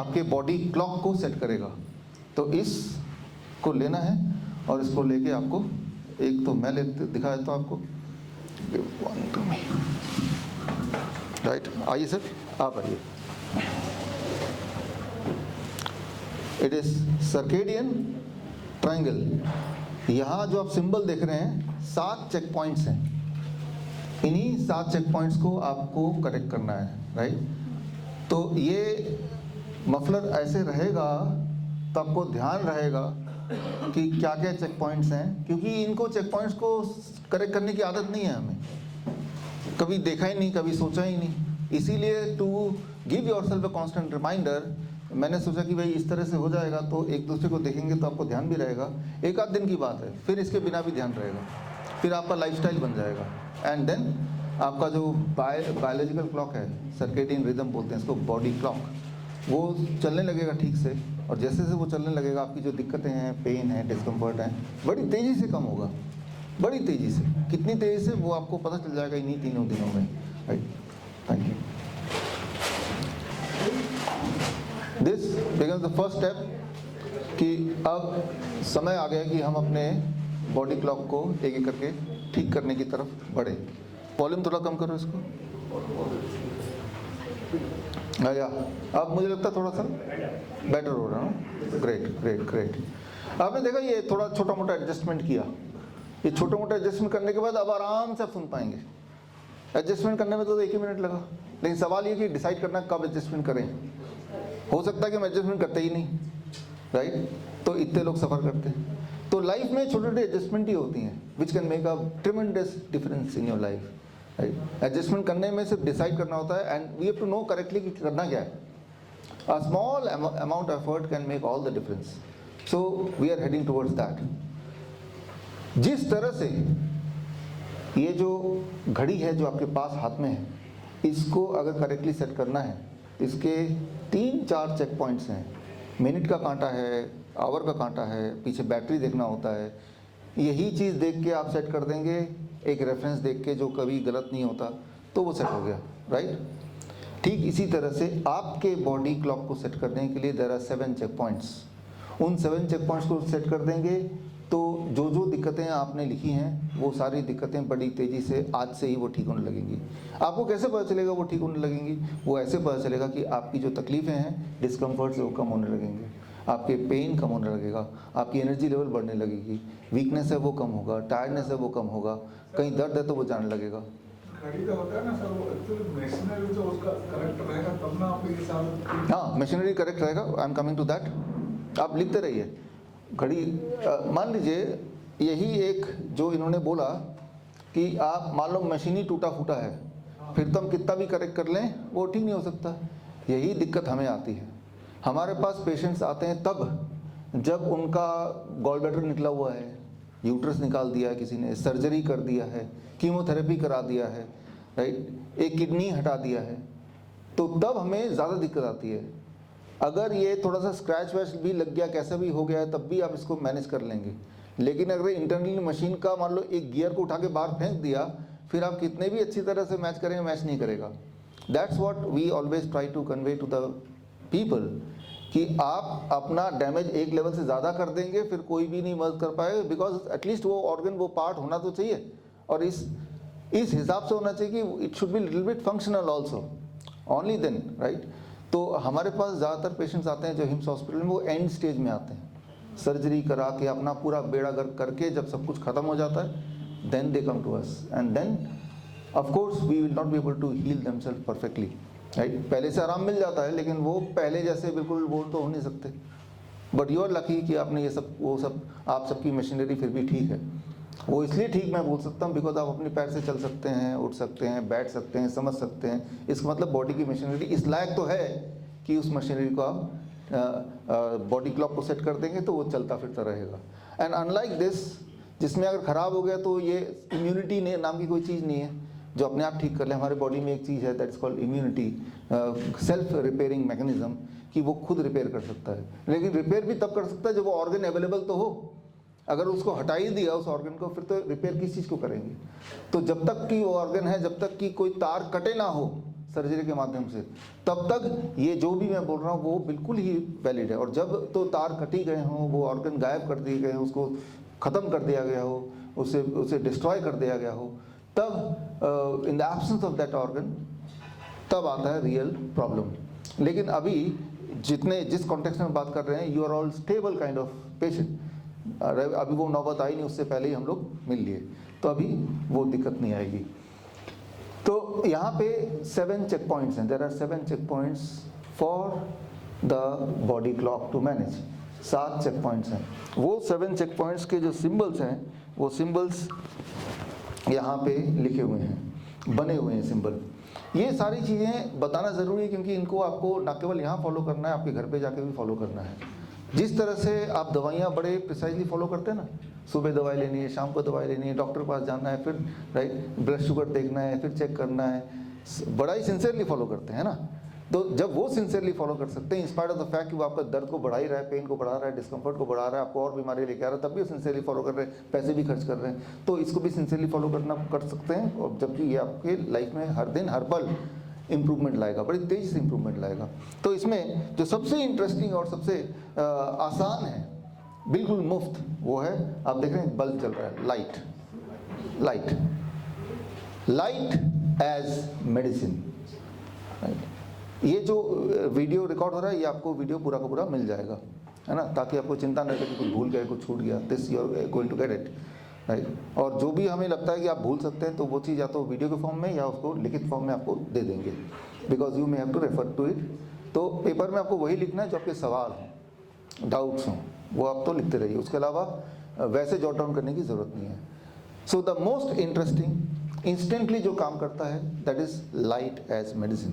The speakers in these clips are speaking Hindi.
आपके बॉडी क्लॉक को सेट करेगा। तो इसको लेना है और इसको लेके आपको एक तो मैं दिखा देता हूँ आपको, राइट। आइए सर, आप आइए। It is circadian triangle. यहाँ जो आप सिंबल देख रहे हैं 7 चेक पॉइंट्स हैं, इन्हीं 7 चेक पॉइंट्स को आपको करेक्ट करना है, राइट। तो ये मफलर ऐसे रहेगा तो आपको ध्यान रहेगा कि क्या क्या चेक पॉइंट्स हैं, क्योंकि इनको चेक पॉइंट्स को करेक्ट करने की आदत नहीं है हमें, कभी देखा ही नहीं, कभी सोचा ही नहीं। इसीलिए to give yourself a constant reminder, मैंने सोचा कि भाई इस तरह से हो जाएगा तो एक दूसरे को देखेंगे तो आपको ध्यान भी रहेगा। एक आध दिन की बात है, फिर इसके बिना भी ध्यान रहेगा, फिर आपका लाइफस्टाइल बन जाएगा। एंड देन आपका जो बायोलॉजिकल क्लॉक है, सर्केडियन रिदम बोलते हैं इसको, बॉडी क्लॉक, वो चलने लगेगा ठीक से। और जैसे जैसे वो चलने लगेगा आपकी जो दिक्कतें हैं, पेन है, डिस्कम्फर्ट है, बड़ी तेज़ी से कम होगा, बड़ी तेज़ी से। कितनी तेज़ी से वो आपको पता चल जाएगा इन्हीं 3 दिनों में, right. Thank you. This becomes the first step कि अब समय आ गया कि हम अपने बॉडी क्लॉक को एक एक करके ठीक करने की तरफ बढ़े। वॉल्यूम थोड़ा कम करो इसको। या अब मुझे लगता है थोड़ा सा बेटर हो रहा है। Great great great. आपने देखा ये थोड़ा छोटा मोटा एडजस्टमेंट किया, ये छोटा मोटा एडजस्टमेंट करने के बाद अब आराम से आप सुन पाएंगे। एडजस्टमेंट करने में तो 1 ही मिनट लगा, लेकिन सवाल ये कि डिसाइड करना कब एडजस्टमेंट करें। हो सकता है कि हम एडजस्टमेंट करते ही नहीं, राइट। तो इतने लोग सफ़र करते हैं। तो लाइफ में छोटे छोटे एडजस्टमेंट ही होती हैं which can make a tremendous difference in your life, right. Adjustment करने में सिर्फ डिसाइड करना होता है and we have to know correctly कि करना क्या है। A small amount of effort can make all the difference. So we are heading towards that. जिस तरह से ये जो घड़ी है जो आपके पास हाथ में है, इसको अगर करेक्टली सेट करना है, इसके 3-4 चेक पॉइंट्स हैं। मिनट का कांटा है, आवर का कांटा है, पीछे बैटरी देखना होता है। यही चीज़ देख के आप सेट कर देंगे, एक रेफरेंस देख के जो कभी गलत नहीं होता, तो वो सेट हो गया, राइट। ठीक इसी तरह से आपके बॉडी क्लॉक को सेट करने के लिए देयर आर 7 चेक पॉइंट्स। उन 7 चेक पॉइंट्स को सेट कर देंगे तो जो जो दिक्कतें आपने लिखी हैं वो सारी दिक्कतें बड़ी तेज़ी से आज से ही वो ठीक होने लगेंगी। आपको कैसे पता चलेगा वो ठीक होने लगेंगी? वो ऐसे पता चलेगा कि आपकी जो तकलीफ़ें हैं, डिस्कम्फर्ट से वो कम होने लगेंगे, आपके पेन कम होने लगेगा, आपकी एनर्जी लेवल बढ़ने लगेगी, वीकनेस है वो कम होगा, टायर्डनेस है वो कम होगा, कहीं दर्द है तो वो जाने लगेगा। घड़ी का होता है ना सर, वो एक्चुअली मशीनरी जो उसका करेक्ट रहेगा तब ना आप ये साल। हाँ, मशीनरी करेक्ट रहेगा। I am coming to that. आप लिखते रहिए। घड़ी मान लीजिए यही एक जो इन्होंने बोला कि आप मान लो मशीन ही टूटा फूटा है, फिर तो हम कितना भी करेक्ट कर लें वो ठीक नहीं हो सकता। यही दिक्कत हमें आती है। हमारे पास पेशेंट्स आते हैं तब जब उनका गॉल ब्लैडर निकला हुआ है, यूट्रस निकाल दिया है किसी ने, सर्जरी कर दिया है, कीमोथेरेपी करा दिया है, राइट, एक किडनी हटा दिया है, तो तब हमें ज़्यादा दिक्कत आती है। अगर ये थोड़ा सा स्क्रैच वैच भी लग गया, कैसा भी हो गया है, तब भी आप इसको मैनेज कर लेंगे। लेकिन अगर इंटरनली मशीन का मान लो एक गियर को उठा के बाहर फेंक दिया, फिर आप कितने भी अच्छी तरह से मैच करेंगे, मैच नहीं करेगा। That's what we always try to convey to the people कि आप अपना डैमेज एक लेवल से ज़्यादा कर देंगे, फिर कोई भी नहीं मदद कर पाएगा, बिकॉज एटलीस्ट वो ऑर्गन, वो पार्ट होना तो चाहिए, और इस हिसाब से होना चाहिए कि it should be little bit functional also, only then, right. तो हमारे पास ज़्यादातर पेशेंट्स आते हैं जो हिम्स हॉस्पिटल में, वो एंड स्टेज में आते हैं, सर्जरी करा के अपना पूरा बेड़ा गर्क करके जब सब कुछ ख़त्म हो जाता है, then they come to us and then of course we will not be able to heal themselves perfectly, right. पहले से आराम मिल जाता है, लेकिन वो पहले जैसे बिल्कुल वो तो हो नहीं सकते। बट यू आर लकी कि आपने ये सब, वो सब, आप सबकी मशीनरी फिर भी ठीक है। वो इसलिए ठीक मैं बोल सकता हूँ बिकॉज आप अपने पैर से चल सकते हैं, उठ सकते हैं, बैठ सकते हैं, समझ सकते हैं। इसका मतलब बॉडी की मशीनरी इस लायक तो है कि उस मशीनरी को आप बॉडी क्लॉक को सेट कर देंगे तो वो चलता फिरता रहेगा। एंड अनलाइक दिस, जिसमें अगर ख़राब हो गया तो ये इम्यूनिटी ने नाम की कोई चीज़ नहीं है जो अपने आप ठीक कर ले। हमारे बॉडी में एक चीज़ है that is called immunity, self repairing mechanism, कि वो खुद रिपेयर कर सकता है। लेकिन रिपेयर भी तब कर सकता है जब वो ऑर्गन अवेलेबल तो हो। अगर उसको हटा ही दिया उस ऑर्गन को, फिर तो रिपेयर किस चीज़ को करेंगे? तो जब तक कि वो ऑर्गन है, जब तक कि कोई तार कटे ना हो, सर्जरी के माध्यम से, तब तक ये जो भी मैं बोल रहा हूँ वो बिल्कुल ही वैलिड है। और जब तो तार कटी गए हों, वो ऑर्गन गायब कर दिए गए हों, उसको ख़त्म कर दिया गया हो, उसे डिस्ट्रॉय कर दिया गया हो, तब in the absence of that organ तब आता है रियल प्रॉब्लम। लेकिन अभी जिस कॉन्टेक्स्ट में बात कर रहे हैं, you are all stable kind of patient, अभी वो नौबत आई नहीं, उससे पहले ही हम लोग मिल लिए, तो अभी वो दिक्कत नहीं आएगी। तो यहाँ पे 7 चेक पॉइंट्स हैं, there are 7 check points for the body clock to manage. 7 check points हैं। वो 7 चेक पॉइंट्स के जो सिंबल्स हैं, वो सिंबल्स यहाँ पे लिखे हुए हैं, बने हुए हैं सिंबल। ये सारी चीज़ें बताना ज़रूरी है, क्योंकि इनको आपको ना केवल यहाँ फॉलो करना है, आपके घर पे जाके भी फॉलो करना है। जिस तरह से आप दवाइयाँ बड़े प्रिसाइजली फॉलो करते हैं ना, सुबह दवाई लेनी है, शाम को दवाई लेनी है, डॉक्टर के पास जाना है, फिर राइट ब्लड शुगर देखना है, फिर चेक करना है, बड़ा ही सिंसियरली फॉलो करते हैं ना। तो जब वो सिंसियरली फॉलो कर सकते हैं, इंस्पाइट ऑफ द फैक्ट कि वो आपका दर्द को बढ़ा ही रहा है, पेन को बढ़ा रहा है, डिस्कम्फर्ट को बढ़ा रहा है, आपको और बीमारी लेके आ रहा है, तब भी सिंसियरली फॉलो कर रहे हैं, पैसे भी खर्च कर रहे हैं, तो इसको भी सिंसियरली फॉलो कर सकते हैं। और जबकि ये आपके लाइफ में हर दिन हर पल इम्प्रूवमेंट लाएगा, बड़ी तेज़ी से इम्प्रूवमेंट लाएगा। तो इसमें जो सबसे इंटरेस्टिंग और सबसे आसान है, बिल्कुल मुफ्त, वो है, आप देख रहे हैं बल्ब चल रहा है, लाइट एज मेडिसिन। ये जो वीडियो रिकॉर्ड हो रहा है, ये आपको वीडियो पूरा का पूरा मिल जाएगा, है ना, ताकि आपको चिंता न रहे कि कुछ भूल गए, कुछ छूट गया, this you are going to get it, right. और जो भी हमें लगता है कि आप भूल सकते हैं, तो वो चीज़ या तो वीडियो के फॉर्म में या उसको लिखित फॉर्म में आपको दे देंगे, because you may have to refer to it. तो पेपर में आपको वही लिखना है जो आपके सवाल हों, डाउट्स हों, वो आप तो लिखते रहिए, उसके अलावा वैसे जॉट डाउन करने की ज़रूरत नहीं है। So the most interesting, instantly जो काम करता है, that is light as medicine,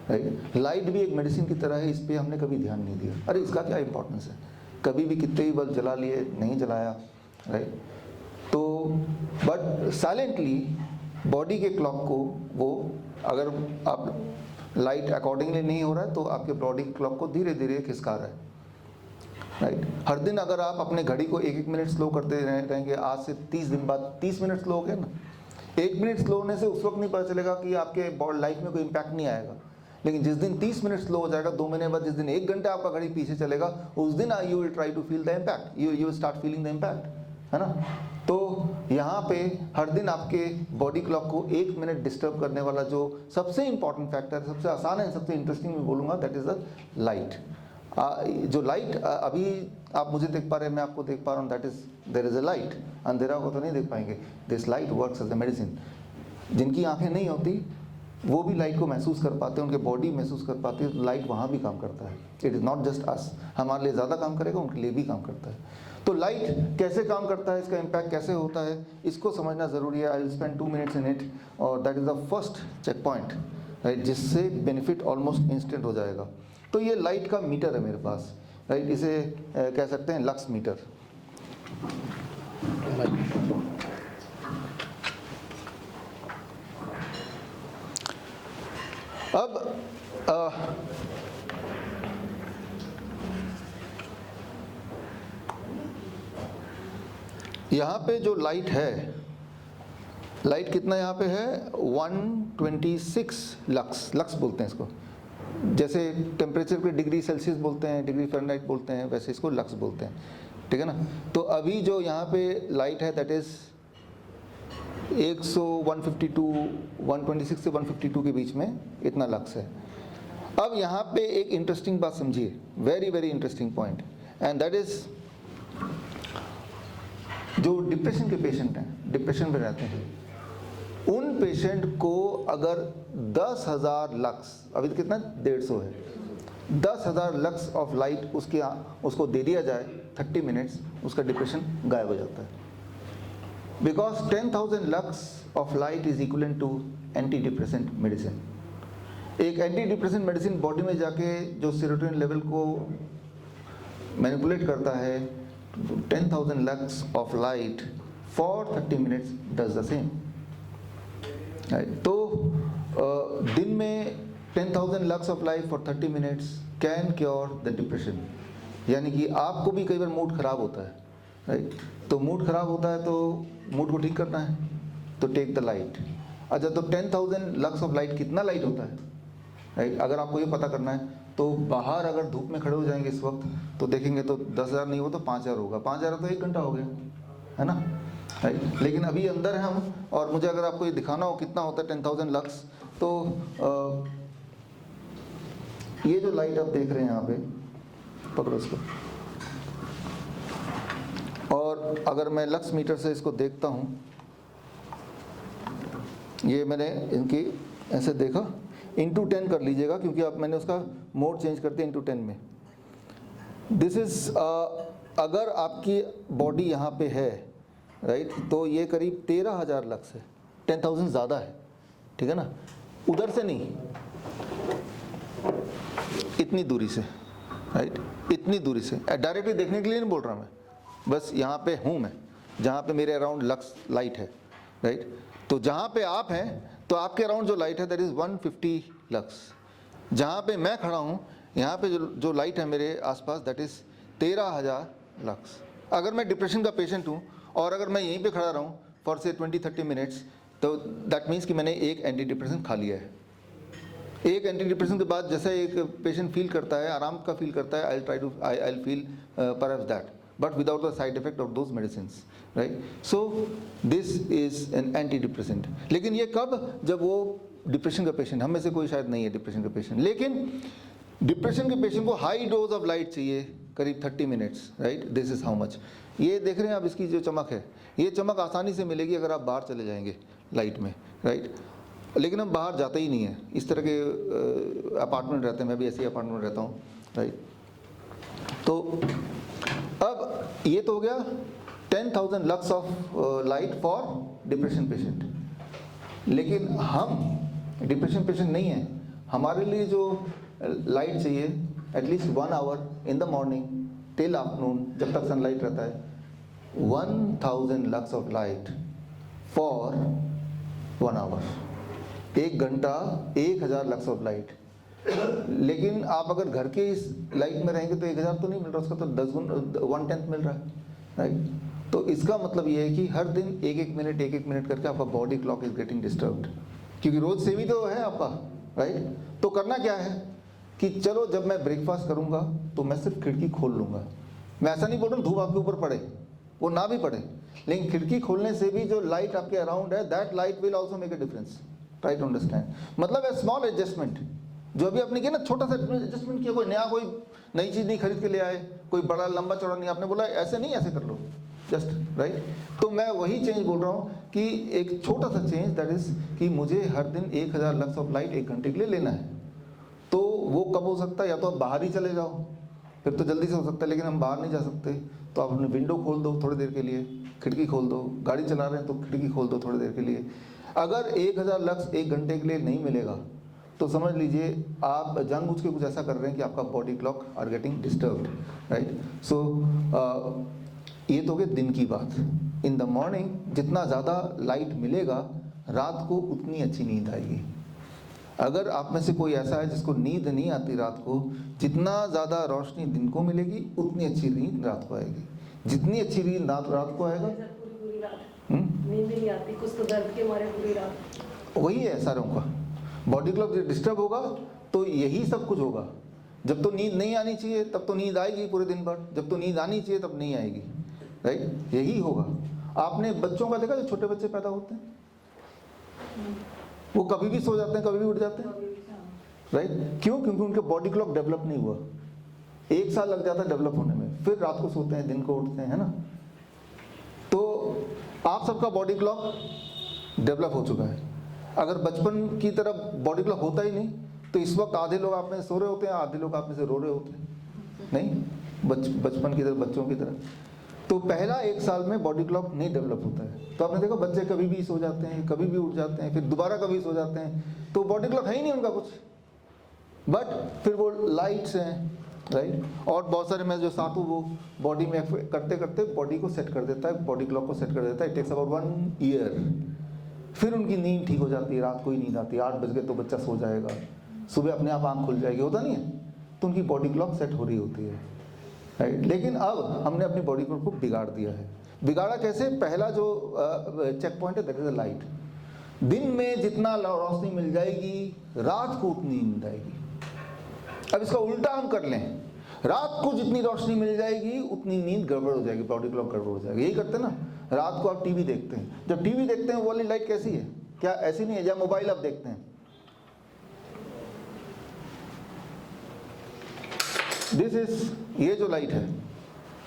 right. Light भी एक मेडिसिन की तरह है, इस पर हमने कभी ध्यान नहीं दिया। अरे इसका क्या इंपॉर्टेंस है, कभी भी कितने ही बल्ब जला लिए, नहीं जलाया, राइट। तो बट साइलेंटली बॉडी के क्लॉक को, वो अगर आप लाइट अकॉर्डिंगली नहीं हो रहा है, तो आपके बॉडी क्लॉक को धीरे धीरे खिसका रहा है, राइट। हर दिन अगर आप अपने घड़ी को 1-1 मिनट स्लो करते रहेंगे, आज से 30 दिन बाद 30 मिनट स्लो हो गया ना। 1 मिनट स्लो होने से उस वक्त नहीं पता चलेगा कि आपके लाइफ में कोई इम्पैक्ट नहीं आएगा, लेकिन जिस दिन 30 मिनट स्लो हो जाएगा, 2 महीने बाद जिस दिन 1 घंटा आपका घड़ी पीछे चलेगा, उस दिन you will try to feel the impact, you will start feeling the impact, है ना। तो यहाँ पे हर दिन आपके बॉडी क्लॉक को 1 मिनट डिस्टर्ब करने वाला जो सबसे इंपॉर्टेंट फैक्टर, सबसे आसान है, सबसे इंटरेस्टिंग मैं बोलूँगा, दैट इज़ द लाइट। जो लाइट अभी आप मुझे देख पा रहे हैं, मैं आपको देख पा रहा हूँ, that is there is a light. अंधेरा को तो नहीं देख पाएंगे। This light works as a medicine. जिनकी आंखें नहीं होती वो भी लाइट को महसूस कर पाते हैं, उनके बॉडी महसूस कर पाती है, लाइट वहाँ भी काम करता है। It is not just us, हमारे लिए ज़्यादा काम करेगा, उनके लिए भी काम करता है। तो लाइट कैसे काम करता है, इसका इम्पैक्ट कैसे होता है, इसको समझना ज़रूरी है। I will spend 2 minutes in it, और that is the first check point, right, जिससे बेनिफिट ऑलमोस्ट इंस्टेंट हो जाएगा। तो ये लाइट का मीटर है मेरे पास, राइट, इसे कह सकते हैं लक्स मीटर। अब यहाँ पे जो लाइट है, लाइट कितना यहाँ पे है, 126 लक्स, लक्स बोलते हैं इसको। जैसे टेम्परेचर को डिग्री सेल्सियस बोलते हैं, डिग्री फ़ारेनहाइट बोलते हैं, वैसे इसको लक्स बोलते हैं, ठीक है ना। तो अभी जो यहाँ पे लाइट है, दैट इज़ 126 से 152 के बीच में इतना लक्स है। अब यहाँ पे एक इंटरेस्टिंग बात समझिए, very very interesting point, and that is जो डिप्रेशन के पेशेंट हैं, डिप्रेशन में रहते हैं, उन पेशेंट को अगर 10,000 लक्स, अभी तो कितना 150 है, 10,000 लक्स ऑफ लाइट उसको दे दिया जाए 30 मिनट्स, उसका डिप्रेशन गायब हो जाता है। Because 10,000 lux of light is equivalent to anti depressant medicine. एक एंटी डिप्रेसेंट मेडिसिन बॉडी में जाके जो सेरोटोनिन लेवल को मैनिपुलेट करता है, 10,000 lux of light for 30 minutes does the same. तो दिन में 10,000 lux of light for 30 minutes can cure the depression. यानी कि आपको भी कई बार मूड ख़राब होता है, राइट, तो मूड ख़राब होता है तो मूड को ठीक करना है, तो टेक द लाइट। अच्छा, तो 10,000 लक्स ऑफ लाइट कितना लाइट होता है, राइट। अगर आपको ये पता करना है तो बाहर अगर धूप में खड़े हो जाएंगे इस वक्त तो देखेंगे तो 10,000 नहीं हो तो 5,000 होगा, 5,000 तो 1 घंटा हो गया, है ना, राइट। लेकिन अभी अंदर है हम, और मुझे अगर आपको ये दिखाना हो कितना होता है 10,000 लक्स, तो ये जो लाइट आप देख रहे हैं यहाँ पे, पकड़ो इसको, और अगर मैं लक्स मीटर से इसको देखता हूँ, ये मैंने इनकी ऐसे देखा, इंटू 10 कर लीजिएगा क्योंकि अब मैंने उसका मोड चेंज करते इंटू 10 में। दिस इज़ अगर आपकी बॉडी यहाँ पे है, राइट, तो ये करीब 13,000 लक्स है, 10,000 ज़्यादा है, ठीक है ना, उधर से नहीं, इतनी दूरी से, राइट, इतनी दूरी से। डायरेक्टली देखने के लिए नहीं बोल रहा मैं, बस यहाँ पे हूँ मैं, जहाँ पे मेरे अराउंड लक्स लाइट है, राइट। तो जहाँ पे आप हैं तो आपके अराउंड जो लाइट है दैट इज़ 150 लक्स। जहाँ पे मैं खड़ा हूँ यहाँ पे जो लाइट है मेरे आसपास दैट इज़ 13,000 लक्स। अगर मैं डिप्रेशन का पेशेंट हूँ और अगर मैं यहीं पे खड़ा रहूँ फॉर से 20-30 मिनट्स, तो दैट मीन्स कि मैंने एक एंटी डिप्रेशन खा लिया है। एक एंटी डिप्रेशन के बाद जैसे एक पेशेंट फील करता है, आराम का फील करता है, I feel perhaps that, but without the side effect of those medicines, right? So this is an antidepressant. लेकिन ये कब, जब वो डिप्रेशन का पेशेंट, हम में से कोई शायद नहीं है डिप्रेशन का पेशेंट, लेकिन डिप्रेशन के पेशेंट को हाई डोज ऑफ लाइट चाहिए, करीब 30 minutes, right. This is how much. ये देख रहे हैं आप, इसकी जो चमक है, ये चमक आसानी से मिलेगी अगर आप बाहर चले जाएंगे लाइट में, राइट। लेकिन हम बाहर जाते ही नहीं है, इस तरह के अपार्टमेंट रहते हैं, मैं भी ऐसे ही अपार्टमेंट में रहता हूँ, राइट। तो अब ये तो हो गया 10,000 lux of light for depression patient. लेकिन हम डिप्रेशन पेशेंट नहीं हैं, हमारे लिए जो लाइट चाहिए at least 1 hour in the morning till afternoon, जब तक सनलाइट रहता है, 1,000 lux of light for 1 hour, 1 घंटा 1,000 लक्स ऑफ लाइट। लेकिन आप अगर घर के इस लाइट में रहेंगे तो 1,000 तो नहीं मिल रहा, उसका तो 10 गुना 1/10 मिल रहा है, राइट। तो इसका मतलब ये है कि हर दिन 1-1 मिनट 1-1 मिनट करके आपका body clock is getting disturbed, क्योंकि रोज सेम ही तो है आपका, राइट। तो करना क्या है कि चलो जब मैं ब्रेकफास्ट करूंगा तो मैं सिर्फ खिड़की खोल लूंगा। मैं ऐसा नहीं बोल रहा हूँ धूप आपके ऊपर पड़े, वो ना भी पड़े, लेकिन खिड़की खोलने से भी जो लाइट आपके अराउंड है that light will also make a difference, try to understand. मतलब ए स्मॉल एडजस्टमेंट, जो अभी आपने किया ना, छोटा सा एडजस्टमेंट किया, कोई नया कोई नई चीज़ नहीं खरीद के ले आए, कोई बड़ा लंबा चौड़ा नहीं, आपने बोला ऐसे नहीं ऐसे कर लो, जस्ट, राइट। तो मैं वही चेंज बोल रहा हूँ कि एक छोटा सा चेंज दैट इज कि मुझे हर दिन 1,000 लक्स ऑफ लाइट 1 घंटे के लिए लेना है। तो वो कब हो सकता है, या तो आप बाहर ही चले जाओ, फिर तो जल्दी से हो सकता है, लेकिन हम बाहर नहीं जा सकते, तो आप अपनी विंडो खोल दो थोड़ी देर के लिए, खिड़की खोल दो, गाड़ी चला रहे हैं तो खिड़की खोल दो थोड़ी देर के लिए। अगर 1,000 लक्स 1 घंटे के लिए नहीं मिलेगा तो समझ लीजिए आप जानबूझ के कुछ ऐसा कर रहे हैं कि आपका body clock are getting disturbed, right. So ये तो हो गई दिन की बात। इन द मॉर्निंग जितना ज़्यादा लाइट मिलेगा रात को उतनी अच्छी नींद आएगी। अगर आप में से कोई ऐसा है जिसको नींद नहीं आती रात को, जितना ज़्यादा रोशनी दिन को मिलेगी उतनी अच्छी नींद रात को आएगी। जितनी अच्छी नींद रात को आएगा, नींद नहीं आती, कुछ तो दर्द के मारे पूरी रात। वही है सारों का, बॉडी क्लॉक डिस्टर्ब होगा तो यही सब कुछ होगा। जब तो नींद नहीं आनी चाहिए तब तो नींद आएगी पूरे दिन भर, जब तो नींद आनी चाहिए तब नहीं आएगी, राइट। यही होगा। आपने बच्चों का देखा, जो छोटे बच्चे पैदा होते हैं वो कभी भी सो जाते हैं कभी भी उठ जाते हैं, राइट। क्यों? क्योंकि उनके बॉडी क्लॉक डेवलप नहीं हुआ। 1 साल लग जाता है डेवलप होने में, फिर रात को सोते हैं दिन को उठते हैं, है ना। तो आप सबका बॉडी क्लॉक डेवलप हो चुका है। अगर बचपन की तरह बॉडी क्लॉक होता ही नहीं तो इस वक्त आधे लोग आप में से सो रहे होते हैं, आधे लोग आप में से रो रहे होते हैं, नहीं बचपन की तरह, बच्चों की तरह। तो पहला 1 साल में बॉडी क्लॉक नहीं डेवलप होता है। तो आपने देखा बच्चे कभी भी सो जाते हैं, कभी भी उठ जाते हैं, फिर दोबारा कभी सो जाते हैं, तो बॉडी क्लॉक है ही नहीं उनका कुछ। बट फिर वो लाइट्स हैं, राइट। और बहुत सारे मैं जो साथ हूँ वो बॉडी में करते करते बॉडी को सेट कर देता है, बॉडी क्लॉक को सेट कर देता है। It takes about 1 year. फिर उनकी नींद ठीक हो जाती है, रात को ही नींद आती है। 8 बज गए तो बच्चा सो जाएगा, सुबह अपने आप आँख खुल जाएगी, होता नहीं है। तो उनकी बॉडी क्लॉक सेट हो रही होती है, राइट। लेकिन अब हमने अपनी बॉडी को बिगाड़ दिया है। बिगाड़ा कैसे? पहला जो चेक पॉइंट है दैट इज अ लाइट। दिन में जितना रोशनी मिल जाएगी रात को उतनी नींद आएगी। अब इसका उल्टा हम कर लें, रात को जितनी रोशनी मिल जाएगी उतनी नींद गड़बड़ हो जाएगी, बॉडी क्लॉक गड़बड़ हो जाएगा। यही करते हैं ना, रात को आप टीवी देखते हैं, जब टीवी देखते हैं वो वाली लाइट कैसी है, क्या ऐसी नहीं है? जब मोबाइल आप देखते हैं, दिस इज, ये जो लाइट है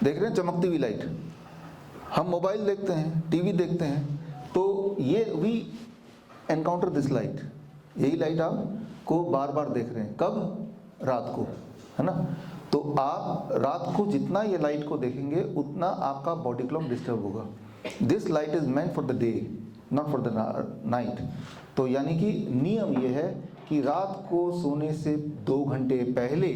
देख रहे हैं, चमकती हुई लाइट, हम मोबाइल देखते हैं, टीवी देखते हैं, तो ये वी एनकाउंटर दिस लाइट, यही लाइट आपको बार बार देख रहे हैं, कब? रात को, है ना। तो आप रात को जितना ये लाइट को देखेंगे उतना आपका बॉडी क्लॉक डिस्टर्ब होगा। This light is meant for the day, not for the night. तो यानी कि नियम ये है कि रात को सोने से 2 घंटे पहले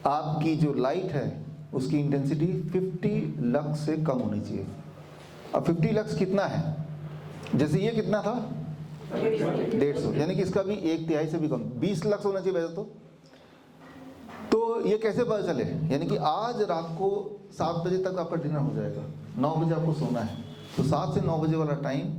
आपकी जो लाइट है उसकी इंटेंसिटी 50 लक्स से कम होनी चाहिए। अब 50 लक्स कितना है? जैसे ये कितना था 150, यानी कि इसका भी 1/3 से भी कम, 20 लक्स होना चाहिए वैसे तो ये कैसे पता चले? यानी कि आज रात को 7 बजे तक आपका डिनर हो जाएगा, 9 बजे आपको सोना है, तो 7 से 9 बजे वाला टाइम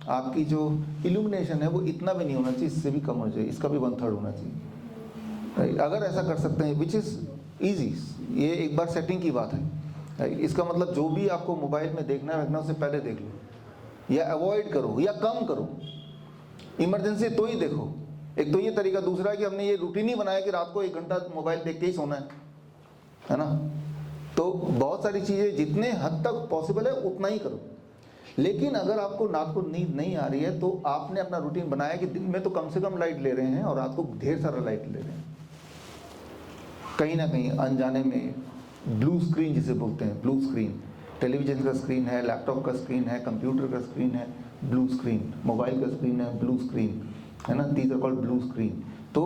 आपकी जो इल्यूमिनेशन है वो इतना भी नहीं होना चाहिए, इससे भी कम होना चाहिए, इसका भी 1/3 होना चाहिए। अगर ऐसा कर सकते हैं, विच इज़ ईजी, ये एक बार सेटिंग की बात है। इसका मतलब जो भी आपको मोबाइल में देखना है उससे पहले देख लो, या अवॉइड करो या कम करो, इमरजेंसी तो ही देखो। एक तो ये तरीका, दूसरा कि हमने ये रूटीन ही बनाया कि रात को 1 घंटा मोबाइल देख के ही सोना है ना। तो बहुत सारी चीज़ें जितने हद तक पॉसिबल है उतना ही करो। लेकिन अगर आपको रात को नींद नहीं आ रही है तो आपने अपना रूटीन बनाया कि दिन में तो कम से कम लाइट ले रहे हैं और रात को ढेर सारा लाइट ले रहे हैं। कहीं ना कहीं अनजाने में ब्लू स्क्रीन जिसे बोलते हैं, ब्लू स्क्रीन, टेलीविजन का स्क्रीन है, लैपटॉप का स्क्रीन है, कंप्यूटर का स्क्रीन है, ब्लू स्क्रीन, मोबाइल का स्क्रीन है, ब्लू स्क्रीन, है ना, these are called blue screen. तो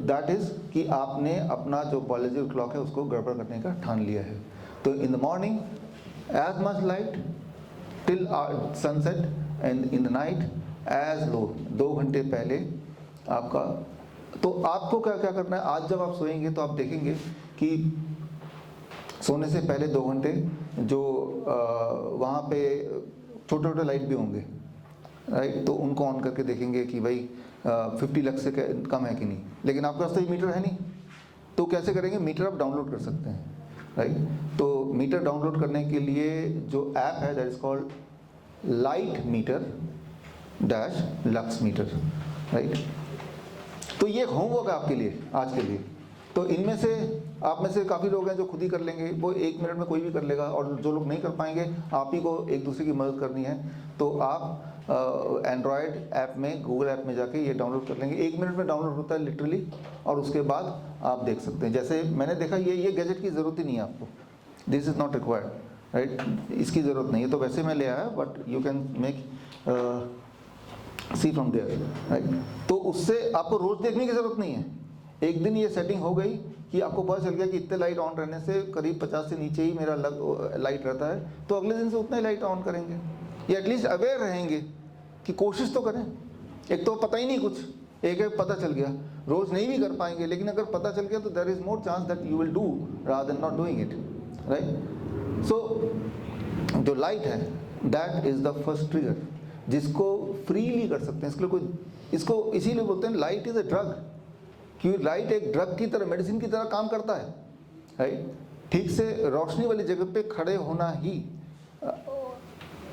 दैट इज कि आपने अपना जो बायोलॉजिकल क्लॉक है उसको गड़बड़ करने का ठान लिया है। तो in the morning as much light till sunset, and in the night as low, 2 घंटे पहले आपका। तो आपको क्या क्या करना है, आज जब आप सोएंगे तो आप देखेंगे कि सोने से पहले 2 घंटे जो वहाँ पे छोटे छोटे लाइट भी होंगे, राइट, तो उनको ऑन करके देखेंगे कि भाई 50 लक्स से कम है कि नहीं। लेकिन आपके पास तो ये मीटर है नहीं, तो कैसे करेंगे? मीटर आप डाउनलोड कर सकते हैं, राइट। तो मीटर डाउनलोड करने के लिए जो ऐप है that is called light metre dash lux meter, right. तो ये होमवर्क है आपके लिए आज के लिए। तो इनमें से आप में से काफ़ी लोग हैं जो खुद ही कर लेंगे, वो 1 मिनट में कोई भी कर लेगा, और जो लोग नहीं कर पाएंगे आप ही को एक दूसरे की मदद करनी है। तो आप एंड्रॉयड ऐप में, गूगल ऐप में जाके ये डाउनलोड कर लेंगे। 1 मिनट में डाउनलोड होता है लिटरली, और उसके बाद आप देख सकते हैं। जैसे मैंने देखा ये गैजेट की ज़रूरत ही नहीं है आपको, this is not required, right, इसकी ज़रूरत नहीं है। तो वैसे मैं ले आया, but you can make see from there, right. तो उससे आपको रोज़ देखने की ज़रूरत नहीं है। एक दिन ये सेटिंग हो गई कि आपको पता चल गया कि इतने लाइट ऑन रहने से करीब 50 से नीचे ही मेरा लाइट रहता है, तो अगले दिन से उतना ही लाइट ऑन करेंगे, या एटलीस्ट अवेयर रहेंगे कि कोशिश तो करें। एक तो पता ही नहीं कुछ, एक पता चल गया, रोज़ नहीं भी कर पाएंगे, लेकिन अगर पता चल गया तो there is more chance that you will do rather than not doing it, right. So जो लाइट है that is the first trigger जिसको फ्रीली कर सकते हैं। इसके लिए कोई, इसको इसीलिए बोलते हैं लाइट इज़ अ ड्रग, क्योंकि लाइट एक ड्रग की तरह, मेडिसिन की तरह काम करता है, राइट। ठीक से रोशनी वाली जगह पे खड़े होना ही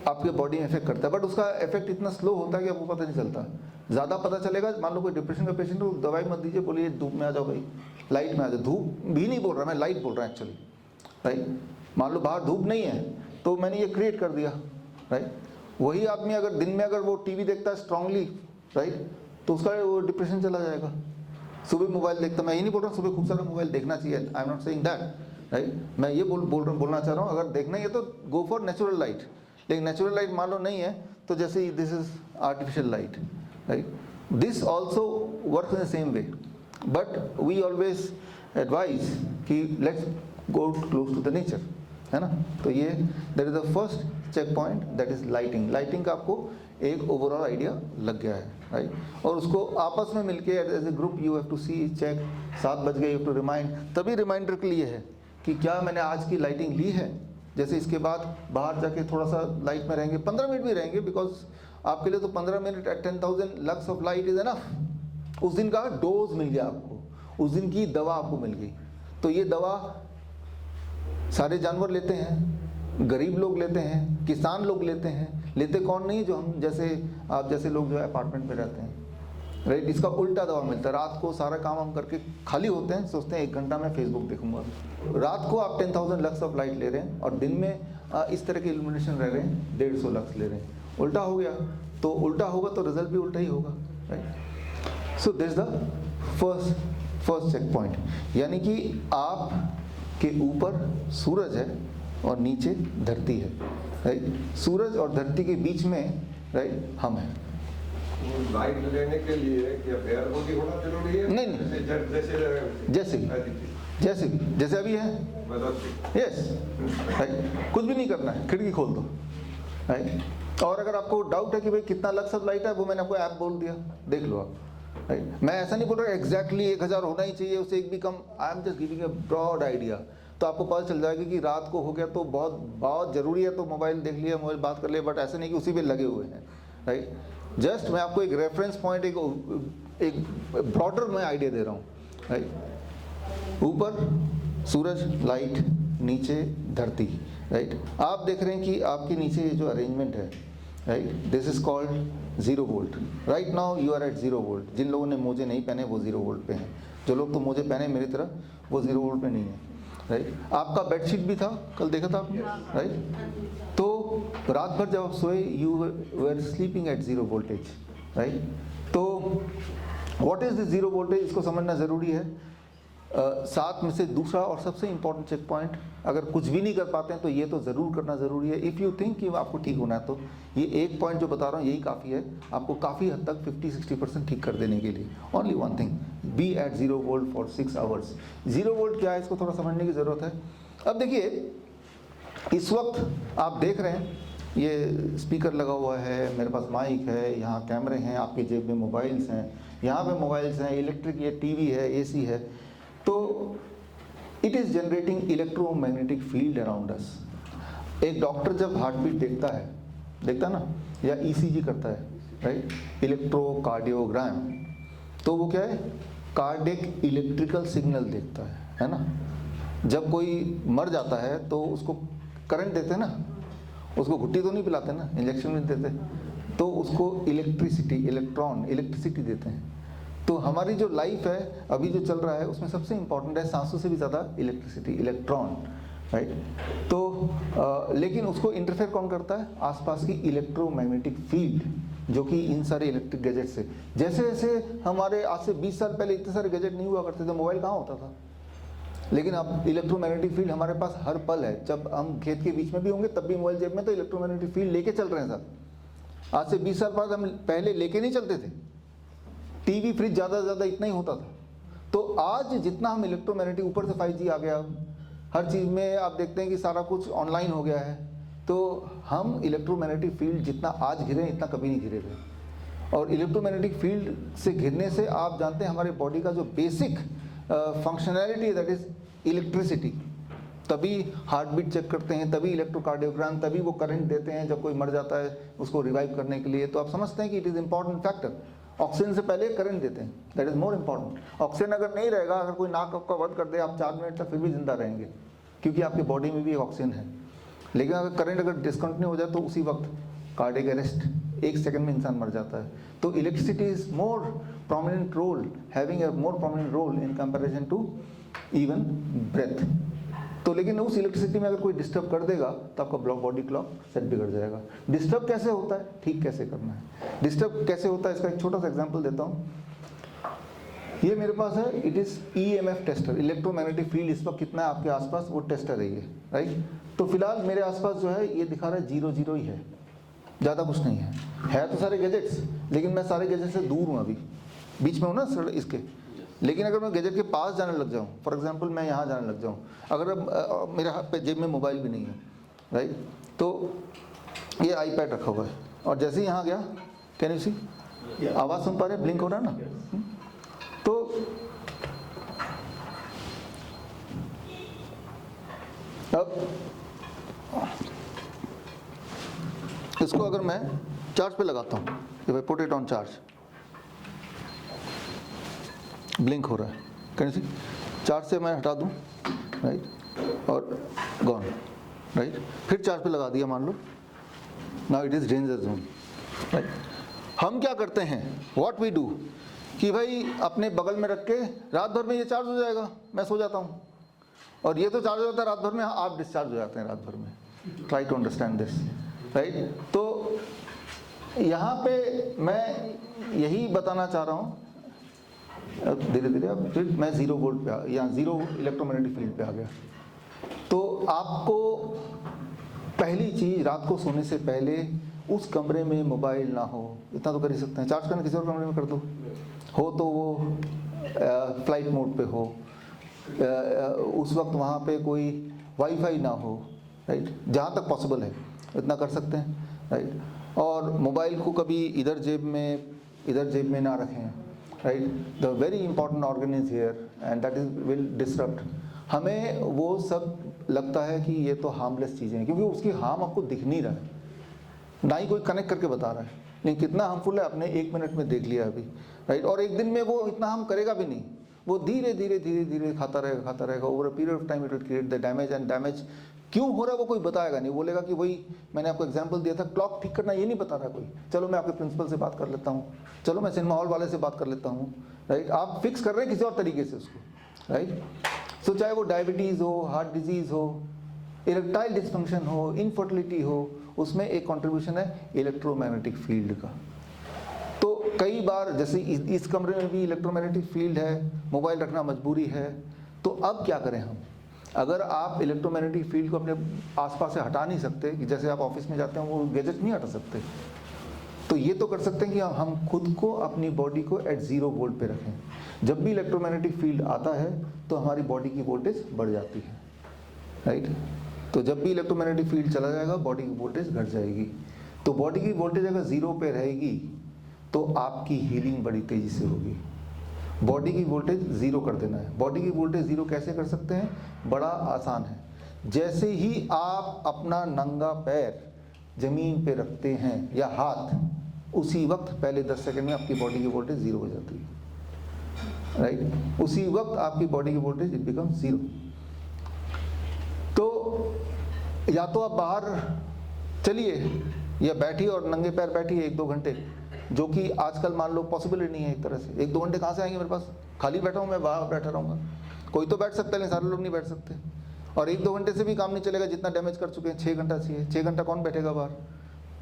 आपके बॉडी में इफेक्ट करता है, बट उसका इफेक्ट इतना स्लो होता है कि आपको पता नहीं चलता। ज़्यादा पता चलेगा, मान लो कोई डिप्रेशन का पेशेंट हो, दवाई मत दीजिए, बोलिए धूप में आ जाओ भाई, लाइट में आ जाओ। धूप भी नहीं बोल रहा मैं, लाइट बोल रहा हूँ एक्चुअली, राइट। मान लो बाहर धूप नहीं है तो मैंने ये क्रिएट कर दिया, राइट। वही आदमी अगर दिन में अगर वो टीवी देखता है स्ट्रांगली, राइट, तो उसका वो डिप्रेशन चला जाएगा। सुबह मोबाइल देखता, मैं ये नहीं बोल रहा हूँ सुबह खूब सारा मोबाइल देखना चाहिए, I am not saying that, right. मैं ये बोलना चाह रहा हूँ, अगर देखना ही है तो गो फॉर नेचुरल लाइट। लेकिन नेचुरल लाइट मान लो नहीं है तो जैसे this is artificial light, right. This also work in the same way, but we always advise कि let's go close to the nature, है ना। तो ये that is the first check point, that is lighting. Lighting का आपको एक ओवरऑल आइडिया लग गया है, राइट। और उसको आपस में मिलके as a group you have to see, check, 7 बज गए, यू हैव टू रिमाइंड। तभी रिमाइंडर के लिए है कि क्या मैंने आज की लाइटिंग ली है। जैसे इसके बाद बाहर जाके थोड़ा सा लाइट में रहेंगे, 15 मिनट भी रहेंगे, बिकॉज आपके लिए तो 15 minute at 10,000 lux of light is enough. उस दिन का डोज मिल गया आपको, उस दिन की दवा आपको मिल गई। तो ये दवा सारे जानवर लेते हैं, गरीब लोग लेते हैं, किसान लोग लेते हैं, लेते कौन नहीं, जो हम जैसे आप जैसे लोग जो है अपार्टमेंट में रहते हैं, राइट। इसका उल्टा दवा मिलता है। रात को सारा काम हम करके खाली होते हैं, सोचते हैं 1 घंटा में फेसबुक देखूंगा, रात को आप 10,000 लक्स ऑफ लाइट ले रहे हैं और दिन में इस तरह की इल्यूमिनेशन रह रहे हैं 150 लक्स ले रहे हैं। उल्टा हो गया, तो उल्टा होगा तो रिजल्ट भी उल्टा ही होगा, right. So this the first check point, यानी कि आप के ऊपर सूरज है और नीचे धरती है, राइट। सूरज और धरती के बीच में, राइट, हम हैं। लाइट लेने के लिए क्या एयर बॉडी होना जरूरी है? नहीं, जैसे भी जैसे अभी है, यस, राइट। कुछ भी नहीं करना है, खिड़की खोल दो, राइट। और अगर आपको डाउट है कि भाई कितना लक्स ऑफ लाइट है, वो मैंने आपको ऐप बोल दिया, देख लो आप, राइट। मैं ऐसा नहीं बोल रहा एग्जैक्टली 1000 होना ही चाहिए, उससे एक भी कम, I am just giving a broad idea. तो आपको पता चल जाएगा कि रात को हो गया तो बहुत ज़रूरी है, तो मोबाइल देख लिया, मोबाइल बात कर लिया, बट ऐसे नहीं कि उसी पे लगे हुए हैं, राइट। जस्ट मैं आपको एक रेफरेंस पॉइंट, एक ब्रॉडर में आइडिया दे रहा हूँ, राइट। ऊपर सूरज, लाइट, नीचे धरती, राइट। आप देख रहे हैं कि आपके नीचे ये जो अरेंजमेंट है, right, this is called 0 volt. Right now you are at 0 volt. जिन लोगों ने मोजे नहीं पहने वो 0 वोल्ट पे हैं, जो लोग तो मोजे पहने मेरी तरह वो 0 वोल्ट पे नहीं है, राइट। आपका बेडशीट भी था, कल देखा था आपने, राइट। तो रात भर जब आप सोए you were sleeping at 0 voltage, right. तो व्हाट इज दिस 0 वोल्टेज, इसको समझना ज़रूरी है। साथ में से दूसरा और सबसे इम्पॉर्टेंट चेक पॉइंट, अगर कुछ भी नहीं कर पाते हैं तो ये तो ज़रूर करना ज़रूरी है। इफ़ यू थिंक कि आपको ठीक होना है तो ये एक पॉइंट जो बता रहा हूँ यही काफ़ी है आपको काफ़ी हद तक 50-60% ठीक कर देने के लिए। Only one thing, be at 0 volt for 6 hours. 0 volt क्या है इसको थोड़ा समझने की ज़रूरत है। अब देखिए, इस वक्त आप देख रहे हैं ये स्पीकर लगा हुआ है, मेरे पास माइक है, यहाँ कैमरे हैं, आपकी जेब में मोबाइल्स हैं, यहाँ पे मोबाइल्स हैं, इलेक्ट्रिक ये टीवी है, एसी है। तो it is generating electromagnetic field around us. एक डॉक्टर जब हार्ट बीट देखता ना, या ईसीजी करता है, राइट, इलेक्ट्रोकार्डियोग्राम, तो वो क्या है, कार्डियक इलेक्ट्रिकल सिग्नल देखता है ना। जब कोई मर जाता है तो उसको करंट देते हैं ना, उसको घुट्टी तो नहीं पिलाते ना, इंजेक्शन नहीं देते, तो उसको इलेक्ट्रिसिटी देते हैं। तो हमारी जो लाइफ है अभी जो चल रहा है उसमें सबसे इंपॉर्टेंट है सांसों से भी ज़्यादा इलेक्ट्रिसिटी, इलेक्ट्रॉन, राइट। तो लेकिन उसको इंटरफेयर कौन करता है, आसपास की इलेक्ट्रोमैग्नेटिक फील्ड, जो कि इन सारे इलेक्ट्रिक गैजेट से, जैसे जैसे हमारे आज से 20 साल पहले इतने सारे गैजेट नहीं हुआ करते थे, मोबाइल कहाँ होता था, लेकिन अब इलेक्ट्रोमैग्नेटिक फील्ड हमारे पास हर पल है। जब हम खेत के बीच में भी होंगे तब भी मोबाइल जेब में, तो इलेक्ट्रोमैग्नेटिक फील्ड लेके चल रहे हैं साहब। आज से 20 साल बाद हम पहले लेके नहीं चलते थे, टीवी फ्रिज ज़्यादा से ज़्यादा इतना ही होता था। तो आज जितना हम इलेक्ट्रोमैग्नेटिक, ऊपर से 5G आ गया, हर चीज़ में आप देखते हैं कि सारा कुछ ऑनलाइन हो गया है, तो हम इलेक्ट्रोमैग्नेटिक फील्ड जितना आज घिरे इतना कभी नहीं घिरे थे। और इलेक्ट्रोमैग्नेटिक फील्ड से घिरने से आप जानते हैं हमारे बॉडी का जो basic functionality, that is electricity, तभी हार्ट बीट चेक करते हैं, तभी इलेक्ट्रोकार्डियोग्राम, तभी वो करंट देते हैं जब कोई मर जाता है उसको रिवाइव करने के लिए। तो आप समझते हैं कि it is important factor. Oxygen से पहले करंट देते हैं, that is more important. Oxygen अगर नहीं रहेगा, अगर कोई नाक आपका बंद कर दे, आप 4 मिनट तक फिर भी जिंदा रहेंगे, क्योंकि आपकी बॉडी में भी ऑक्सीजन है। लेकिन अगर करंट अगर डिसकंटिन्यू हो जाए तो उसी वक्त कार्डियक अरेस्ट, 1 सेकंड में इंसान मर जाता है। तो electricity is more prominent role, having a more prominent role in comparison to even breath. तो लेकिन उस इलेक्ट्रिसिटी में अगर कोई डिस्टर्ब कर देगा तो आपका बॉडी क्लॉक सेट बिगड़ जाएगा। डिस्टर्ब कैसे होता है, ठीक कैसे करना है, डिस्टर्ब कैसे होता है, इसका एक छोटा सा एग्जांपल देता हूँ। ये मेरे पास है, it is EMF tester, electromagnetic field इस वक्त कितना है आपके आसपास, वो टेस्टर है ये, राइट। तो फिलहाल मेरे आसपास जो है ये दिखा रहा है 0 ही है, ज़्यादा कुछ नहीं है तो सारे गैजेट्स, लेकिन मैं सारे गैजेट से दूर हूँ, अभी बीच में हूँ ना इसके। लेकिन अगर मैं गैजेट के पास जाने लग जाऊँ, फॉर एग्जांपल मैं यहाँ जाने लग जाऊँ, अगर मेरे हाथ पे जेब में मोबाइल भी नहीं है, राइट, तो ये आईपैड रखा हुआ है, और जैसे ही यहाँ गया, कैन यू सी, आवाज़ सुन पा रहे, ब्लिंक हो रहा है ना। तो अब इसको अगर मैं चार्ज पे लगाता हूँ, if I put it on charge, blink हो रहा है, कैन सी? चार्ज से मैं हटा दूँ, राइट, और गॉन, राइट, फिर चार्ज पे लगा दिया मान लो, now it is danger zone, right. हम क्या करते हैं, व्हाट वी डू, कि भाई अपने बगल में रख के रात भर में ये चार्ज हो जाएगा, मैं सो जाता हूँ, और ये तो चार्ज हो जाता है रात भर में, आप डिस्चार्ज हो जाते हैं रात भर में। Try to understand this, right. तो यहाँ पे मैं यही बताना चाह रहा हूँ, धीरे धीरे अब फिर मैं 0 वोल्ट पे या 0 इलेक्ट्रोमैग्नेटिक फील्ड पे आ गया। तो आपको पहली चीज़, रात को सोने से पहले उस कमरे में मोबाइल ना हो, इतना तो कर ही सकते हैं, चार्ज करना किसी और कमरे में कर दो, हो तो वो फ्लाइट मोड पे हो, उस वक्त वहाँ पे कोई वाईफाई ना हो, राइट, जहाँ तक पॉसिबल है इतना कर सकते हैं, राइट। और मोबाइल को कभी इधर जेब में ना रखें, right. The very important organ is here and that is will disrupt. हमें वो सब लगता है कि ये तो हार्मलेस चीज़ें हैं, क्योंकि उसकी हार्म आपको दिख नहीं रहा है, ना ही कोई कनेक्ट करके बता रहा है, लेकिन कितना हार्मफुल है आपने 1 मिनट में देख लिया अभी, राइट। और एक दिन में वो इतना हार्म करेगा भी नहीं, वो धीरे धीरे खाता रहेगा, over a period of time it will create the damage, and damage क्यों हो रहा है वो कोई बताएगा नहीं, बोलेगा कि वही मैंने आपको एग्जांपल दिया था, क्लॉक ठीक करना, ये नहीं बता रहा कोई, चलो मैं आपके प्रिंसिपल से बात कर लेता हूँ, चलो मैं सिनेमा हॉल वाले से बात कर लेता हूँ, राइट। आप फिक्स कर रहे हैं किसी और तरीके से उसको, राइट। सो चाहे वो डायबिटीज़ हो, हार्ट डिजीज़ हो, इरेक्टाइल डिसफंक्शन हो, इनफर्टिलिटी हो, उसमें एक कंट्रीब्यूशन है इलेक्ट्रोमैग्नेटिक फील्ड का। तो कई बार जैसे इस कमरे में भी इलेक्ट्रोमैग्नेटिक फील्ड है, मोबाइल रखना मजबूरी है, तो अब क्या करें हम? अगर आप इलेक्ट्रोमैग्नेटिक फील्ड को अपने आसपास से हटा नहीं सकते, कि जैसे आप ऑफिस में जाते हैं वो गैजेट नहीं हटा सकते, तो ये तो कर सकते हैं कि हम खुद को, अपनी बॉडी को एट 0 वोल्ट पे रखें। जब भी इलेक्ट्रोमैग्नेटिक फील्ड आता है तो हमारी बॉडी की वोल्टेज बढ़ जाती है, राइट। तो जब भी इलेक्ट्रोमैग्नेटिक फील्ड चला जाएगा बॉडी की वोल्टेज घट जाएगी। तो बॉडी की वोल्टेज अगर 0 पे रहेगी तो आपकी हीलिंग बड़ी तेज़ी से होगी। बॉडी की वोल्टेज 0 कर देना है। बॉडी की वोल्टेज 0 कैसे कर सकते हैं? बड़ा आसान है। जैसे ही आप अपना नंगा पैर ज़मीन पे रखते हैं या हाथ, उसी वक्त पहले 10 सेकंड में आपकी बॉडी की वोल्टेज 0 हो जाती है, राइट। उसी वक्त आपकी बॉडी की वोल्टेज इट बिकम 0। तो या तो आप बाहर चलिए या बैठिए और नंगे पैर बैठिए 1-2 घंटे, जो कि आजकल मान लो पॉसिबल ही नहीं है। एक तरह से 1-2 घंटे कहाँ से आएंगे मेरे पास? खाली बैठा हूँ मैं, बाहर बैठा रहूँगा। कोई तो बैठ सकता है लेकिन सारे लोग नहीं बैठ सकते। और 1-2 घंटे से भी काम नहीं चलेगा, जितना डैमेज कर चुके हैं। 6 घंटा चाहिए, 6 घंटा कौन बैठेगा बाहर,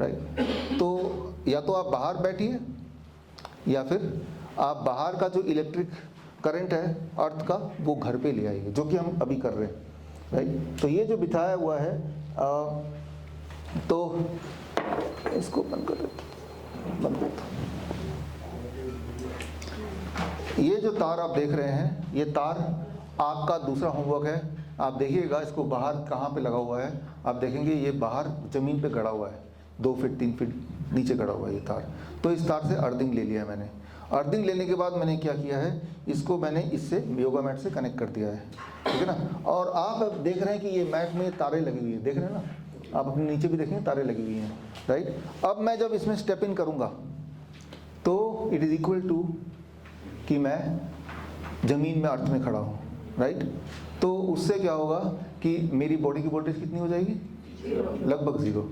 राइट। तो या तो आप बाहर बैठिए या फिर आप बाहर का जो इलेक्ट्रिक करंट है अर्थ का वो घर पे ले आइए, जो कि हम अभी कर रहे हैं, राइट। तो ये जो बिठाया हुआ है तो इसको बंद कर देते, बंद करता हूं। ये जो तार आप देख रहे हैं, ये तार आपका दूसरा होमवर्क है। आप देखिएगा इसको बाहर कहाँ पे लगा हुआ है। आप देखेंगे ये बाहर ज़मीन पे गड़ा हुआ है, 2 फीट 3 फीट नीचे गड़ा हुआ है ये तार। तो इस तार से अर्थिंग ले लिया है मैंने। अर्थिंग लेने के बाद मैंने क्या किया है, इसको मैंने इससे योगा मैट से कनेक्ट कर दिया है, ठीक है ना। और आप अब देख रहे हैं कि ये मैट में तारें लगी हुई है, देख रहे हैं ना। आप अपने नीचे भी देखें तारें लगी हुई हैं, राइट। अब मैं जब इसमें स्टेप इन करूँगा तो इट इज़ इक्वल टू कि मैं ज़मीन में अर्थ में खड़ा हूँ, राइट। तो उससे क्या होगा कि मेरी बॉडी की वोल्टेज कितनी हो जाएगी? लगभग 0।